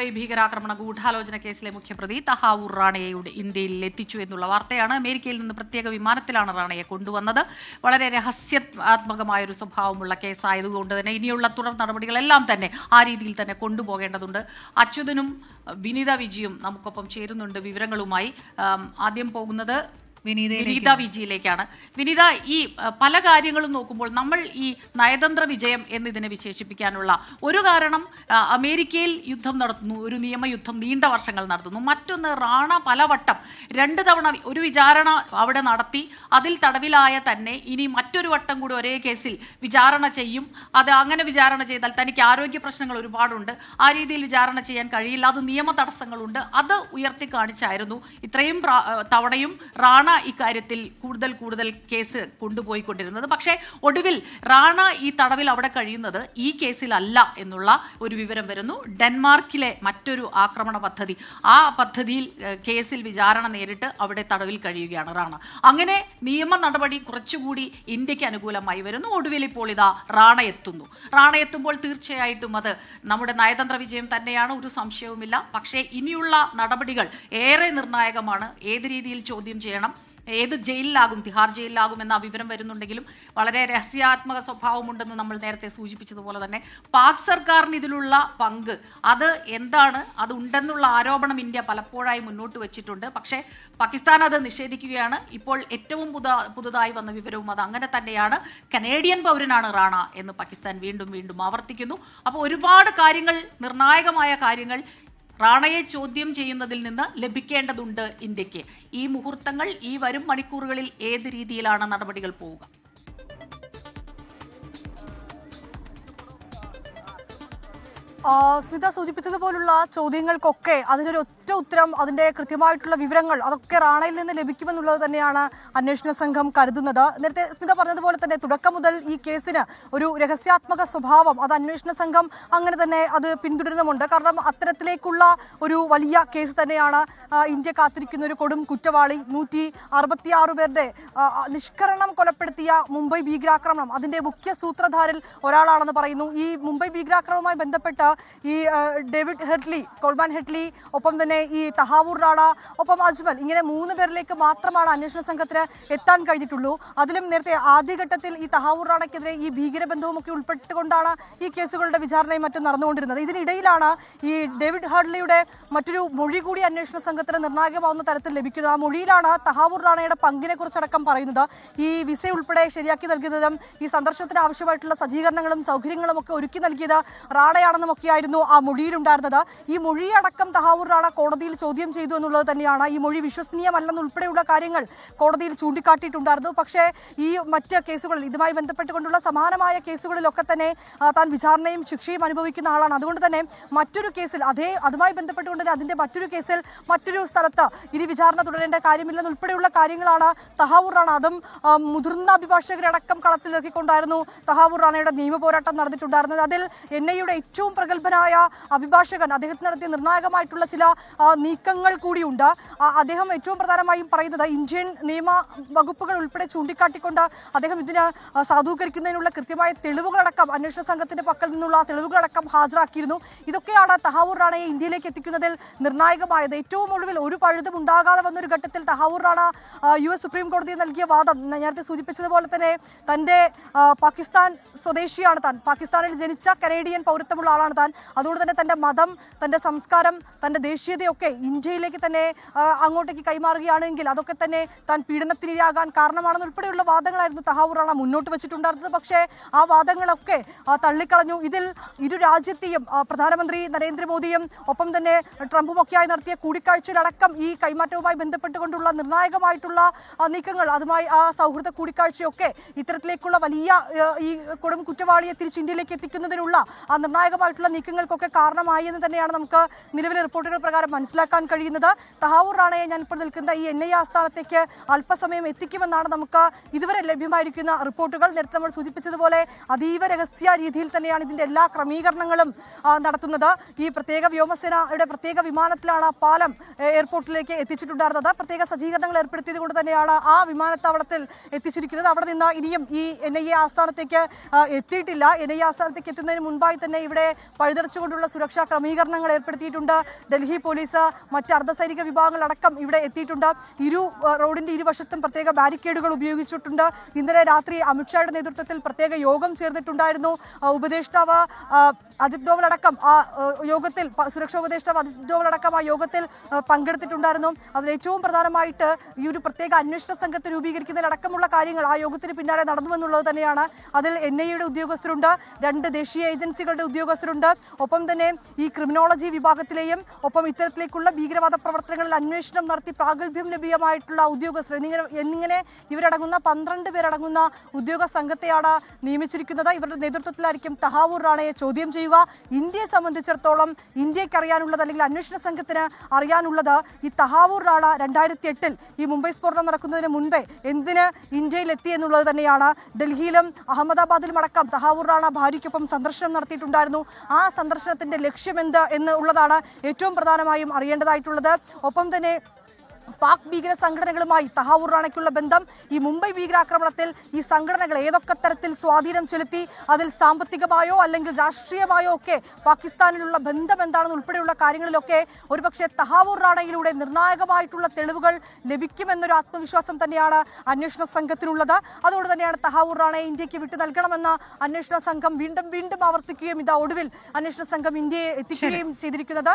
മുംബൈ ഭീകരാക്രമണ ഗൂഢാലോചന കേസിലെ മുഖ്യപ്രതി തഹാവൂർ റാണയെ ഇന്ത്യയിൽ എത്തിച്ചു എന്നുള്ള വാർത്തയാണ്. അമേരിക്കയിൽ നിന്ന് പ്രത്യേക വിമാനത്തിലാണ് റാണയെ കൊണ്ടുവന്നത്. വളരെ രഹസ്യാത്മകമായൊരു സ്വഭാവമുള്ള കേസായതുകൊണ്ട് തന്നെ ഇനിയുള്ള തുടർ നടപടികളെല്ലാം തന്നെ ആ രീതിയിൽ തന്നെ കൊണ്ടുപോകേണ്ടതുണ്ട്. അച്യുതനും വിനീത വിജിയും നമുക്കൊപ്പം ചേരുന്നുണ്ട് വിവരങ്ങളുമായി. ആദ്യം പോകുന്നത് വിനീത വിജിയിലേക്കാണ്. വിനീത, ഈ പല കാര്യങ്ങളും നോക്കുമ്പോൾ നമ്മൾ ഈ നയതന്ത്ര വിജയം എന്നിതിനെ വിശേഷിപ്പിക്കാനുള്ള ഒരു കാരണം അമേരിക്കയിൽ യുദ്ധം നടത്തുന്നു, ഒരു നിയമയുദ്ധം നീണ്ട വർഷങ്ങൾ നടത്തുന്നു. മറ്റൊന്ന്, റാണ പലവട്ടം 2 തവണ ഒരു വിചാരണ അവിടെ നടത്തി അതിൽ തടവിലായ തന്നെ ഇനി മറ്റൊരു വട്ടം കൂടി ഒരേ കേസിൽ വിചാരണ ചെയ്യും. അത് അങ്ങനെ വിചാരണ ചെയ്താൽ തനിക്ക് ആരോഗ്യ പ്രശ്നങ്ങൾ ഒരുപാടുണ്ട്, ആ രീതിയിൽ വിചാരണ ചെയ്യാൻ കഴിയില്ല, അത് നിയമ തടസ്സങ്ങളുണ്ട്, അത് ഉയർത്തി കാണിച്ചായിരുന്നു ഇത്രയും തവണയും റാണ ഇക്കാര്യത്തിൽ കൂടുതൽ കേസ് കൊണ്ടുപോയിക്കൊണ്ടിരുന്നത്. പക്ഷേ ഒടുവിൽ റാണ ഈ തടവിൽ അവിടെ കഴിയുന്നത് ഈ കേസിലല്ല എന്നുള്ള ഒരു വിവരം വരുന്നു. ഡെൻമാർക്കിലെ മറ്റൊരു ആക്രമണ പദ്ധതി, ആ പദ്ധതിയിൽ കേസിൽ വിചാരണ നേരിട്ട് അവിടെ തടവിൽ കഴിയുകയാണ് റാണ. അങ്ങനെ നിയമ നടപടി കുറച്ചുകൂടി ഇന്ത്യക്ക് അനുകൂലമായി വരുന്നു. ഒടുവിൽ ഇപ്പോൾ ഇതാ റാണ എത്തുന്നു. റാണ എത്തുമ്പോൾ തീർച്ചയായിട്ടും അത് നമ്മുടെ നയതന്ത്ര വിജയം തന്നെയാണ്, ഒരു സംശയവുമില്ല. പക്ഷേ ഇനിയുള്ള നടപടികൾ ഏറെ നിർണായകമാണ്. ഏത് രീതിയിൽ ചോദ്യം ചെയ്യണം, ഏത് ജയിലിലാകും, തിഹാർ ജയിലിലാകും എന്ന വിവരം വരുന്നുണ്ടെങ്കിലും വളരെ രഹസ്യാത്മക സ്വഭാവമുണ്ടെന്ന് നമ്മൾ നേരത്തെ സൂചിപ്പിച്ചതുപോലെ തന്നെ പാക് സർക്കാരിന് ഇതിലുള്ള പങ്ക് അത് എന്താണ്, അത് ഉണ്ടെന്നുള്ള ആരോപണം ഇന്ത്യ പലപ്പോഴായി മുന്നോട്ട് വെച്ചിട്ടുണ്ട്. പക്ഷേ പാകിസ്ഥാൻ അത് നിഷേധിക്കുകയാണ്. ഇപ്പോൾ ഏറ്റവും പുതുതായി വന്ന വിവരവും അത് അങ്ങനെ തന്നെയാണ്. കനേഡിയൻ പൗരനാണ് റാണ എന്ന് പാകിസ്ഥാൻ വീണ്ടും ആവർത്തിക്കുന്നു. അപ്പോൾ ഒരുപാട് കാര്യങ്ങൾ, നിർണായകമായ കാര്യങ്ങൾ റാണയെ ചോദ്യം ചെയ്യുന്നതിൽ നിന്ന് ലഭിക്കേണ്ടതുണ്ട് ഇന്ത്യക്ക്. ഈ മുഹൂർത്തങ്ങൾ, ഈ വരും മണിക്കൂറുകളിൽ ഏത് രീതിയിലാണ് നടപടികൾ പോവുക? സ്മിത സൂചിപ്പിച്ചതുപോലുള്ള ചോദ്യങ്ങൾക്കൊക്കെ അതിനൊരു ഒറ്റ ഉത്തരം, അതിന്റെ കൃത്യമായിട്ടുള്ള വിവരങ്ങൾ അതൊക്കെ റാണയിൽ നിന്ന് ലഭിക്കുമെന്നുള്ളത് തന്നെയാണ് അന്വേഷണ സംഘം കരുതുന്നത്. നേരത്തെ സ്മിത പറഞ്ഞതുപോലെ തന്നെ തുടക്കം മുതൽ ഈ കേസിന് ഒരു രഹസ്യാത്മക സ്വഭാവം അത് അന്വേഷണ സംഘം അങ്ങനെ തന്നെ അത് പിന്തുടരുന്നുമുണ്ട്. കാരണം അത്തരത്തിലേക്കുള്ള ഒരു വലിയ കേസ് തന്നെയാണ് ഇന്ത്യ കാത്തിരിക്കുന്ന ഒരു കൊടും കുറ്റവാളി. 166 പേരുടെ നിഷ്കരണം കൊലപ്പെടുത്തിയ മുംബൈ ഭീകരാക്രമണം അതിന്റെ മുഖ്യ സൂത്രധാരിൽ ഒരാളാണെന്ന് പറയുന്നു. ഈ മുംബൈ ഭീകരാക്രമണവുമായി ബന്ധപ്പെട്ട് ഈ ഡേവിഡ് ഹെഡ്ലി, കോൾമാൻ ഹെഡ്ലി, ഒപ്പം തന്നെ ഈ തഹാവൂർ റാണ, ഒപ്പം അജ്മൽ, ഇങ്ങനെ 3 പേരിലേക്ക് മാത്രമാണ് അന്വേഷണ സംഘത്തിന് എത്താൻ കഴിഞ്ഞിട്ടുള്ളൂ. അതിലും നേരത്തെ ആദ്യഘട്ടത്തിൽ ഈ തഹാവൂർ റാണയ്ക്കെതിരെ ഈ ഭീകരബന്ധവും ഒക്കെ ഉൾപ്പെട്ടുകൊണ്ടാണ് ഈ കേസുകളുടെ വിചാരണയും മറ്റും നടന്നുകൊണ്ടിരുന്നത്. ഇതിനിടയിലാണ് ഈ ഡേവിഡ് ഹെഡ്ലിയുടെ മറ്റൊരു മൊഴി കൂടി അന്വേഷണ സംഘത്തിന് നിർണായകമാവുന്ന തരത്തിൽ ലഭിക്കുന്നത്. ആ മൊഴിയിലാണ് തഹാവൂർ റാണയുടെ പങ്കിനെ കുറിച്ചടക്കം പറയുന്നത്. ഈ വിസ ഉൾപ്പെടെ ശരിയാക്കി നൽകുന്നതും ഈ സന്ദർശനത്തിന് ആവശ്യമായിട്ടുള്ള സജ്ജീകരണങ്ങളും സൗകര്യങ്ങളും ഒക്കെ ഒരുക്കി നൽകിയത് റാണയാണെന്നുമൊക്കെയായിരുന്നു ആ മൊഴിയിലുണ്ടായിരുന്നത്. ഈ മൊഴിയടക്കം തഹാവൂർ റാണ കോടതിയിൽ ചോദ്യം ചെയ്തു എന്നുള്ളത് തന്നെയാണ്. ഈ മൊഴി വിശ്വസനീയമല്ലെന്നുൾപ്പെടെയുള്ള കാര്യങ്ങൾ കോടതിയിൽ ചൂണ്ടിക്കാട്ടിയിട്ടുണ്ടായിരുന്നു. പക്ഷേ ഈ മറ്റ് കേസുകളിൽ, ഇതുമായി ബന്ധപ്പെട്ടുകൊണ്ടുള്ള സമാനമായ കേസുകളിലൊക്കെ തന്നെ താൻ വിചാരണയും ശിക്ഷയും അനുഭവിക്കുന്ന ആളാണ്. അതുകൊണ്ട് തന്നെ മറ്റൊരു കേസിൽ അതുമായി ബന്ധപ്പെട്ടുകൊണ്ട് അതിന്റെ മറ്റൊരു കേസിൽ മറ്റൊരു സ്ഥലത്ത് ഇനി വിചാരണ തുടരേണ്ട കാര്യമില്ലെന്നുൾപ്പെടെയുള്ള കാര്യങ്ങളാണ് തഹാവൂർ റാണ, അതും മുതിർന്ന അഭിഭാഷകരടക്കം കളത്തിലിറക്കിക്കൊണ്ടായിരുന്നു തഹാവൂർ റാണയുടെ നിയമ പോരാട്ടം നടന്നിട്ടുണ്ടായിരുന്നത്. അതിൽ NIA-യുടെ ഏറ്റവും പ്രഗത്ഭനായ അഭിഭാഷകൻ, അദ്ദേഹത്തിന് നടത്തിയ നിർണായകമായിട്ടുള്ള ചില നീക്കങ്ങൾ കൂടിയുണ്ട്. അദ്ദേഹം ഏറ്റവും പ്രധാനമായും പറയുന്നത് ഇന്ത്യൻ നിയമ വകുപ്പുകൾ ഉൾപ്പെടെ ചൂണ്ടിക്കാട്ടിക്കൊണ്ട് അദ്ദേഹം ഇതിന് സാധൂകരിക്കുന്നതിനുള്ള കൃത്യമായ തെളിവുകളടക്കം അന്വേഷണ സംഘത്തിന്റെ പക്കൽ നിന്നുള്ള തെളിവുകളടക്കം ഹാജരാക്കിയിരുന്നു. ഇതൊക്കെയാണ് തഹാവൂർ റാണയെ ഇന്ത്യയിലേക്ക് എത്തിക്കുന്നതിൽ നിർണായകമായത്. ഏറ്റവും ഒടുവിൽ ഒരു പഴുതും ഉണ്ടാകാതെ വന്നൊരു ഘട്ടത്തിൽ തഹാവൂർ റാണ US സുപ്രീം കോടതിയിൽ നൽകിയ വാദം, നേരത്തെ സൂചിപ്പിച്ചതുപോലെ തന്നെ തന്റെ പാകിസ്ഥാൻ സ്വദേശിയാണ് താൻ, പാകിസ്ഥാനിൽ ജനിച്ച കനേഡിയൻ പൗരത്വമുള്ള ആളാണ് താൻ, അതുകൊണ്ട് തന്നെ തന്റെ മതം, തന്റെ സംസ്കാരം, തന്റെ ദേശീയതയൊക്കെ ഇന്ത്യയിലേക്ക് തന്നെ അങ്ങോട്ടേക്ക് കൈമാറുകയാണെങ്കിൽ അതൊക്കെ തന്നെ താൻ പീഡനത്തിനിരയാകാൻ കാരണമാണെന്ന് ഉൾപ്പെടെയുള്ള വാദങ്ങളായിരുന്നു തഹാവൂർ റാണ മുന്നോട്ട് വെച്ചിട്ടുണ്ടായിരുന്നത്. പക്ഷേ ആ വാദങ്ങളൊക്കെ തള്ളിക്കളഞ്ഞു. ഇതിൽ ഇരു രാജ്യത്തെയും പ്രധാനമന്ത്രി നരേന്ദ്രമോദിയും ഒപ്പം തന്നെ ട്രംപും ഒക്കെയായി നടത്തിയ കൂടിക്കാഴ്ചയിലടക്കം ഈ കൈമാറ്റവുമായി ബന്ധപ്പെട്ടുകൊണ്ടുള്ള നിർണായകമായിട്ടുള്ള നീക്കങ്ങൾ, അതുമായി ആ സൗഹൃദ കൂടിക്കാഴ്ചയൊക്കെ ഇത്തരത്തിലേക്കുള്ള വലിയ ഈ കൊടും കുറ്റവാളിയെ തിരിച്ച് ഇന്ത്യയിലേക്ക് എത്തിക്കുന്നതിനുള്ള ആ നിർണായകമായിട്ടുള്ള നീക്കങ്ങൾക്കൊക്കെ കാരണമായി എന്ന് തന്നെയാണ് നമുക്ക് നിലവിലെ റിപ്പോർട്ടുകൾ പ്രകാരം മനസ്സിലാക്കാൻ കഴിയുന്നത്. തഹാവൂർ റാണയെ ഞാൻ ഇപ്പോൾ നിൽക്കുന്ന ഈ NIA ആസ്ഥാനത്തേക്ക് അല്പസമയം എത്തിക്കുമെന്നാണ് നമുക്ക് ഇതുവരെ ലഭ്യമായിരിക്കുന്ന റിപ്പോർട്ടുകൾ. നേരത്തെ നമ്മൾ സൂചിപ്പിച്ചതുപോലെ അതീവ രഹസ്യ രീതിയിൽ തന്നെയാണ് ഇതിന്റെ എല്ലാ ക്രമീകരണങ്ങളും നടത്തുന്നത്. ഈ പ്രത്യേക വ്യോമസേനയുടെ പ്രത്യേക വിമാനത്തിലാണ് പാലം എയർപോർട്ടിലേക്ക് എത്തിച്ചിട്ടുണ്ടായിരുന്നത്. പ്രത്യേക സജ്ജീകരണങ്ങൾ ഏർപ്പെടുത്തിയത് കൊണ്ട് തന്നെയാണ് ആ വിമാനത്താവളത്തിൽ എത്തിച്ചിരിക്കുന്നത്. അവിടെ നിന്ന് ഇനിയും ഈ NIA ആസ്ഥാനത്തേക്ക് എത്തിയിട്ടില്ല. NIA ആസ്ഥാനത്തേക്ക് എത്തുന്നതിന് മുൻപായി തന്നെ ഇവിടെ പഴുതടച്ചുകൊണ്ടുള്ള സുരക്ഷാ ക്രമീകരണങ്ങൾ ഏർപ്പെടുത്തിയിട്ടുണ്ട്. ഡൽഹി പോലീസ് മറ്റ് അർദ്ധസൈനിക വിഭാഗങ്ങളടക്കം ഇവിടെ എത്തിയിട്ടുണ്ട്. റോഡിന്റെ ഇരുവശത്തും പ്രത്യേക ബാരിക്കേഡുകൾ ഉപയോഗിച്ചിട്ടുണ്ട്. ഇന്നലെ രാത്രി അമിത്ഷായുടെ നേതൃത്വത്തിൽ പ്രത്യേക യോഗം ചേർന്നിട്ടുണ്ടായിരുന്നു. ഉപദേഷ്ടാവ് അജിത് ഡോവൽ അടക്കം ആ യോഗത്തിൽ, സുരക്ഷാ ഉപദേഷ്ടാവ് അജിത് ഡോവൽ അടക്കം ആ യോഗത്തിൽ പങ്കെടുത്തിട്ടുണ്ടായിരുന്നു. അതിൽ ഏറ്റവും പ്രധാനമായിട്ട് ഈ ഒരു പ്രത്യേക അന്വേഷണ സംഘത്തെ രൂപീകരിക്കുന്നതിലടക്കമുള്ള കാര്യങ്ങൾ ആ യോഗത്തിന് പിന്നാലെ നടന്നുവെന്നുള്ളത് തന്നെയാണ്. അതിൽ NIA ഉദ്യോഗസ്ഥരുണ്ട്, 2 ദേശീയ ഏജൻസികളുടെ ഉദ്യോഗസ്ഥരുണ്ട്, ഒപ്പം തന്നെ ഈ ക്രിമിനോളജി വിഭാഗത്തിലെയും ഒപ്പം ഇത്തരത്തിലേക്കുള്ള ഭീകരവാദ പ്രവർത്തനങ്ങളിൽ അന്വേഷണം നടത്തി പ്രാഗൽഭ്യം ലഭ്യമായിട്ടുള്ള ഉദ്യോഗസ്ഥർ എന്നിങ്ങനെ ഇവരടങ്ങുന്ന 12 പേരടങ്ങുന്ന ഉദ്യോഗ സംഘത്തെയാണ് നിയമിച്ചിരിക്കുന്നത്. ഇവരുടെ നേതൃത്വത്തിലായിരിക്കും തഹാവൂർ റാണയെ ചോദ്യം ചെയ്യുക. ഇന്ത്യയെ സംബന്ധിച്ചിടത്തോളം ഇന്ത്യക്ക് അറിയാനുള്ളത് അല്ലെങ്കിൽ അന്വേഷണ സംഘത്തിന് അറിയാനുള്ളത് ഈ തഹാവൂർ റാണ 2008 ഈ മുംബൈ സ്ഫോടനം നടക്കുന്നതിന് മുൻപേ എന്തിന് ഇന്ത്യയിൽ എത്തി എന്നുള്ളത് തന്നെയാണ്. ഡൽഹിയിലും അഹമ്മദാബാദിലും അടക്കം തഹാവൂർ റാണ ഭാര്യയ്ക്കൊപ്പം സന്ദർശനം നടത്തിയിട്ടുണ്ടായിരുന്നു. ആ സന്ദർശനത്തിന്റെ ലക്ഷ്യമെന്ത് എന്നുള്ളതാണ് ഏറ്റവും പ്രധാനമായും അറിയേണ്ടതായിട്ടുള്ളത്. ഒപ്പം തന്നെ പാക് ഭീകര സംഘടനകളുമായി തഹാവൂർ റാണയ്ക്കുള്ള ബന്ധം, ഈ മുംബൈ ഭീകരാക്രമണത്തിൽ ഈ സംഘടനകൾ ഏതൊക്കെ തരത്തിൽ സ്വാധീനം ചെലുത്തി, അതിൽ സാമ്പത്തികമായോ അല്ലെങ്കിൽ രാഷ്ട്രീയമായോ ഒക്കെ പാകിസ്ഥാനിലുള്ള ബന്ധം എന്താണെന്ന് ഉൾപ്പെടെയുള്ള കാര്യങ്ങളിലൊക്കെ ഒരുപക്ഷെ തഹാവൂർ റാണയിലൂടെ നിർണായകമായിട്ടുള്ള തെളിവുകൾ ലഭിക്കുമെന്നൊരു ആത്മവിശ്വാസം തന്നെയാണ് അന്വേഷണ സംഘത്തിനുള്ളത്. അതുകൊണ്ട് തന്നെയാണ് തഹാവൂർ റാണയെ ഇന്ത്യക്ക് വിട്ടു നൽകണമെന്ന അന്വേഷണ സംഘം വീണ്ടും ആവർത്തിക്കുകയും ഇതാ ഒടുവിൽ അന്വേഷണ സംഘം ഇന്ത്യയെ എത്തിക്കുകയും ചെയ്തിരിക്കുന്നത്.